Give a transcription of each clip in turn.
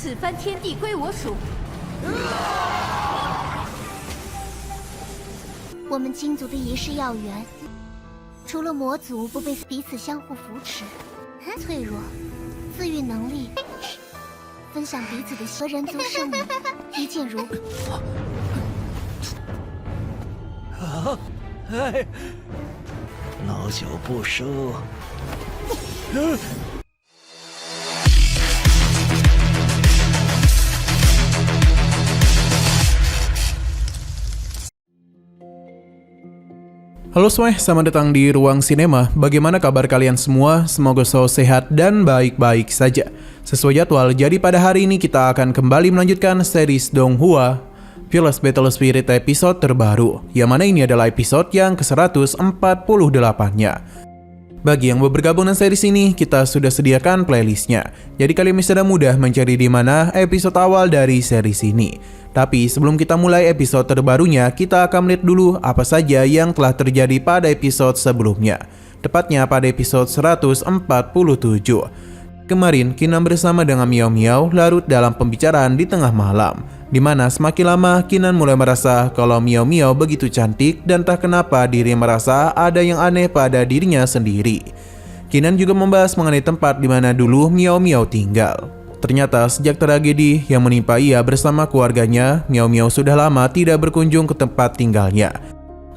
此番天地归我属。我们金族的仪式要员，除了魔族不被彼此相互扶持，脆弱，自愈能力，分享彼此的和人族圣女一见如故。老酒不收。Halo semuanya, selamat datang di Ruang Sinema. Bagaimana kabar kalian semua? Semoga selalu sehat dan baik-baik saja. Sesuai jadwal, jadi pada hari ini kita akan kembali melanjutkan series Donghua Fearless Battle Spirit episode terbaru, yang mana ini adalah episode yang ke-148-nya. Bagi yang baru bergabung dengan series ini, kita sudah sediakan playlistnya. Jadi kalian bisa mudah mencari di mana episode awal dari series ini. Tapi sebelum kita mulai episode terbarunya, kita akan melihat dulu apa saja yang telah terjadi pada episode sebelumnya. Tepatnya pada episode 147. Kemarin, Kinan bersama dengan Miao Miao larut dalam pembicaraan di tengah malam, di mana semakin lama Kinan mulai merasa kalau Miao Miao begitu cantik dan tak kenapa dirinya merasa ada yang aneh pada dirinya sendiri. Kinan juga membahas mengenai tempat di mana dulu Miao Miao tinggal. Ternyata sejak tragedi yang menimpa ia bersama keluarganya, Miao Miao sudah lama tidak berkunjung ke tempat tinggalnya.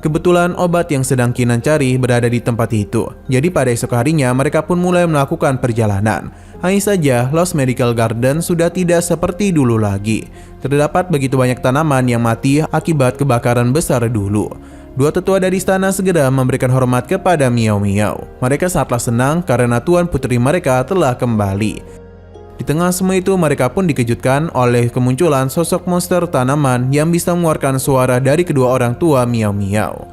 Kebetulan obat yang sedang Kinan cari berada di tempat itu. Jadi pada esok harinya mereka pun mulai melakukan perjalanan. Hanya saja Lost Medical Garden sudah tidak seperti dulu lagi. Terdapat begitu banyak tanaman yang mati akibat kebakaran besar dulu. Dua tetua dari istana segera memberikan hormat kepada Miao Miao. Mereka sangatlah senang karena tuan putri mereka telah kembali. Di tengah semua itu, mereka pun dikejutkan oleh kemunculan sosok monster tanaman yang bisa mengeluarkan suara dari kedua orang tua Miao Miao.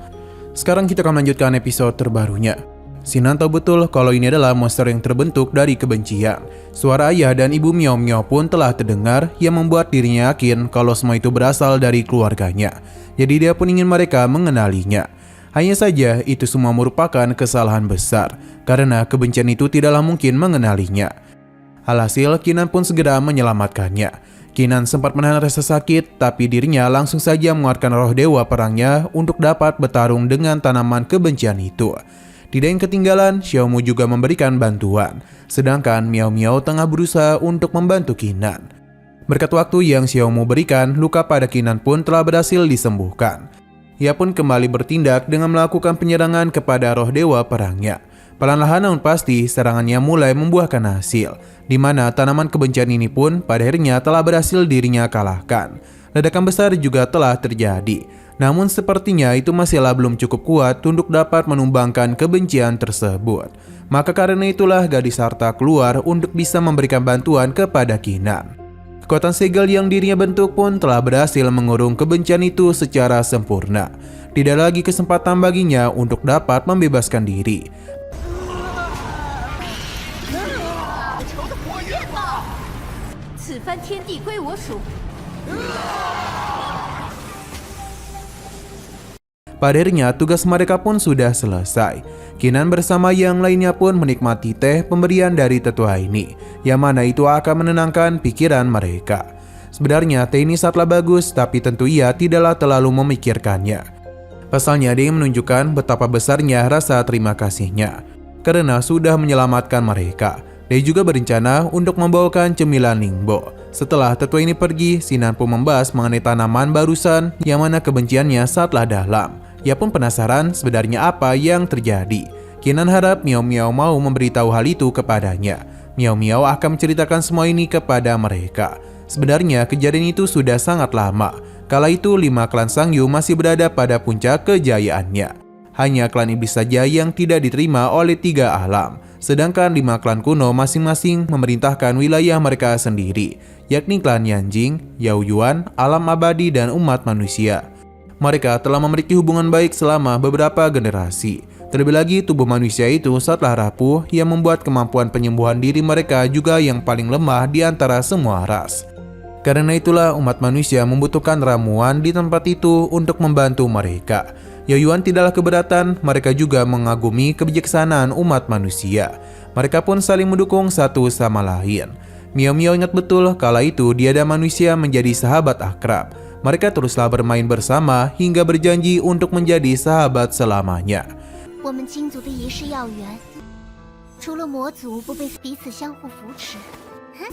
Sekarang kita akan melanjutkan episode terbarunya. Sinan tahu betul kalau ini adalah monster yang terbentuk dari kebencian. Suara ayah dan ibu Miao Miao pun telah terdengar yang membuat dirinya yakin kalau semua itu berasal dari keluarganya. Jadi dia pun ingin mereka mengenalinya. Hanya saja itu semua merupakan kesalahan besar, karena kebencian itu tidaklah mungkin mengenalinya. Alhasil, Kinan pun segera menyelamatkannya. Kinan sempat menahan rasa sakit, tapi dirinya langsung saja mengeluarkan roh dewa perangnya untuk dapat bertarung dengan tanaman kebencian itu. Tidak yang ketinggalan, Xiaomu juga memberikan bantuan, sedangkan Miao Miao tengah berusaha untuk membantu Kinan. Berkat waktu yang Xiaomu berikan, luka pada Kinan pun telah berhasil disembuhkan. Ia pun kembali bertindak dengan melakukan penyerangan kepada roh dewa perangnya. Perlahan namun pasti serangannya mulai membuahkan hasil, di mana tanaman kebencian ini pun pada akhirnya telah berhasil dirinya kalahkan. Ledakan besar juga telah terjadi, namun sepertinya itu masihlah belum cukup kuat untuk dapat menumbangkan kebencian tersebut. Maka karena itulah gadis harta keluar untuk bisa memberikan bantuan kepada Kinan. Kekuatan segel yang dirinya bentuk pun telah berhasil mengurung kebencian itu secara sempurna. Tidak lagi kesempatan baginya untuk dapat membebaskan diri. Pada akhirnya tugas mereka pun sudah selesai. Kinan bersama yang lainnya pun menikmati teh pemberian dari tetua ini, yang mana itu akan menenangkan pikiran mereka. Sebenarnya teh ini sangatlah bagus, tapi tentu ia tidaklah terlalu memikirkannya. Pasalnya dia ingin menunjukkan betapa besarnya rasa terima kasihnya karena sudah menyelamatkan mereka. Dia juga berencana untuk membawakan cemilan Ningbo. Setelah tetua ini pergi, Sinan pun membahas mengenai tanaman barusan yang mana kebenciannya sangatlah dalam. Ia pun penasaran sebenarnya apa yang terjadi. Kinan harap Miao Miao mau memberitahu hal itu kepadanya. Miao Miao akan menceritakan semua ini kepada mereka. Sebenarnya kejadian itu sudah sangat lama. Kala itu 5 klan Sangyu masih berada pada puncak kejayaannya. Hanya klan iblis saja yang tidak diterima oleh 3 alam. Sedangkan 5 klan kuno masing-masing memerintahkan wilayah mereka sendiri, yakni klan Yanjing, Yaoyuan, alam abadi, dan umat manusia. Mereka telah memiliki hubungan baik selama beberapa generasi. Terlebih lagi tubuh manusia itu sangatlah rapuh yang membuat kemampuan penyembuhan diri mereka juga yang paling lemah di antara semua ras. Karena itulah umat manusia membutuhkan ramuan di tempat itu untuk membantu mereka. Yaoyuan tidaklah keberatan, mereka juga mengagumi kebijaksanaan umat manusia. Mereka pun saling mendukung satu sama lain. Miao Miao ingat betul kala itu dia dan manusia menjadi sahabat akrab. Mereka teruslah bermain bersama hingga berjanji untuk menjadi sahabat selamanya. 我们金族的仪式要员，除了魔族不被彼此相互扶持，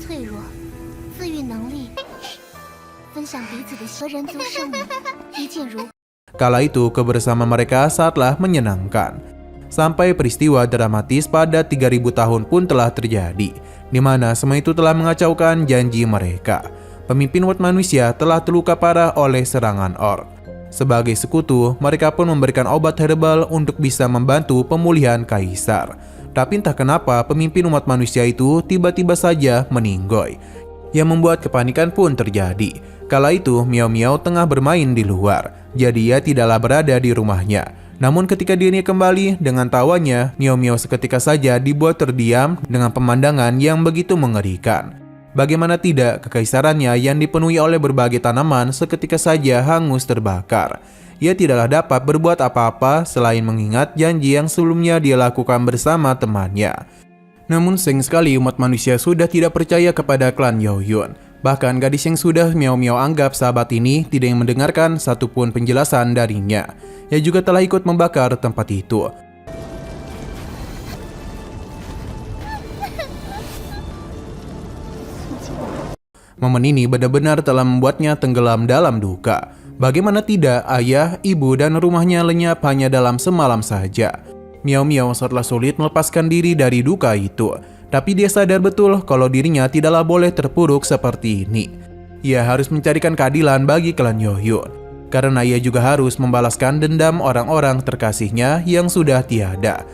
脆弱、自愈能力，分享彼此的和人族圣女，一见如。 Kala itu kebersamaan mereka sangatlah menyenangkan. Sampai peristiwa dramatis pada 3000 tahun pun telah terjadi, di mana semua itu telah mengacaukan janji mereka. Pemimpin umat manusia telah terluka parah oleh serangan orc. Sebagai sekutu, mereka pun memberikan obat herbal untuk bisa membantu pemulihan kaisar. Tapi entah kenapa pemimpin umat manusia itu tiba-tiba saja meninggoy, yang membuat kepanikan pun terjadi. Kala itu Miao Miao tengah bermain di luar, jadi ia tidaklah berada di rumahnya. Namun ketika dirinya kembali dengan tawanya, Miao Miao seketika saja dibuat terdiam dengan pemandangan yang begitu mengerikan. Bagaimana tidak, kekaisarannya yang dipenuhi oleh berbagai tanaman seketika saja hangus terbakar. Ia tidaklah dapat berbuat apa-apa selain mengingat janji yang sebelumnya dia lakukan bersama temannya. Namun sayang sekali umat manusia sudah tidak percaya kepada klan Yaoyun. Bahkan gadis yang sudah Miao Miao anggap sahabat ini tidak yang mendengarkan satupun penjelasan darinya. Ia juga telah ikut membakar tempat itu. Momen ini benar-benar telah membuatnya tenggelam dalam duka. Bagaimana tidak, ayah, ibu, dan rumahnya lenyap hanya dalam semalam saja. Miao Miao setelah sulit melepaskan diri dari duka itu. Tapi dia sadar betul kalau dirinya tidaklah boleh terpuruk seperti ini. Ia harus mencarikan keadilan bagi klan Yaoyun, karena ia juga harus membalaskan dendam orang-orang terkasihnya yang sudah tiada.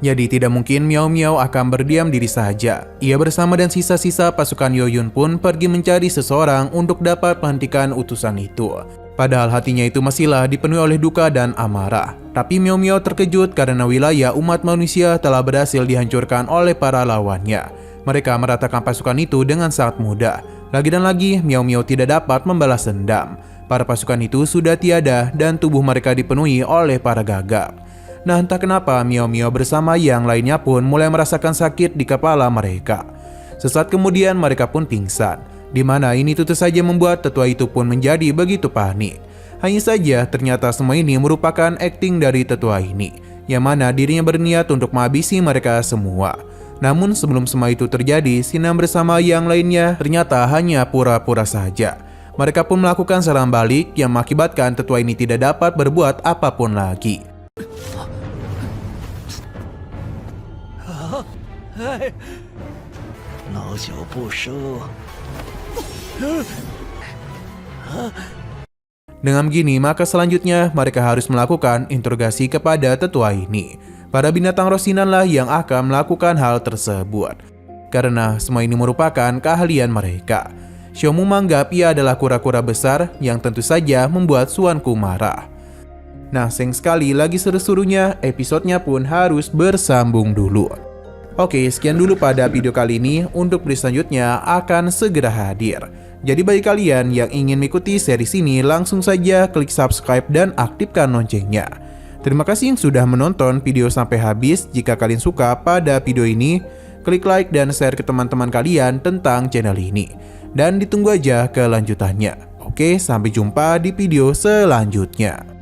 Jadi tidak mungkin Miao Miao akan berdiam diri saja. Ia bersama dan sisa-sisa pasukan Yaoyun pun pergi mencari seseorang untuk dapat menghentikan utusan itu. Padahal hatinya itu masihlah dipenuhi oleh duka dan amarah. Tapi Miao Miao terkejut karena wilayah umat manusia telah berhasil dihancurkan oleh para lawannya. Mereka meratakan pasukan itu dengan sangat mudah. Lagi dan lagi, Miao Miao tidak dapat membalas dendam. Para pasukan itu sudah tiada dan tubuh mereka dipenuhi oleh para gagak. Nah, entah kenapa Miao Miao bersama yang lainnya pun mulai merasakan sakit di kepala mereka. Sesaat kemudian mereka pun pingsan, di mana ini tentu saja membuat tetua itu pun menjadi begitu panik. Hanya saja ternyata semua ini merupakan akting dari tetua ini, yang mana dirinya berniat untuk menghabisi mereka semua. Namun sebelum semua itu terjadi, Sinan bersama yang lainnya ternyata hanya pura-pura saja. Mereka pun melakukan serangan balik yang mengakibatkan tetua ini tidak dapat berbuat apapun lagi. Dengan begini, maka selanjutnya mereka harus melakukan interogasi kepada tetua ini. Para binatang rosinanlah yang akan melakukan hal tersebut, karena semua ini merupakan keahlian mereka. Xiaomu menganggap ia adalah kura-kura besar yang tentu saja membuat Suanku marah. Nah, sayang sekali lagi seru-serunya, episodenya pun harus bersambung dulu. Oke, sekian dulu pada video kali ini. Untuk video selanjutnya akan segera hadir. Jadi bagi kalian yang ingin mengikuti series ini, langsung saja klik subscribe dan aktifkan loncengnya. Terima kasih yang sudah menonton video sampai habis. Jika kalian suka pada video ini, klik like dan share ke teman-teman kalian tentang channel ini. Dan ditunggu aja kelanjutannya. Oke, sampai jumpa di video selanjutnya.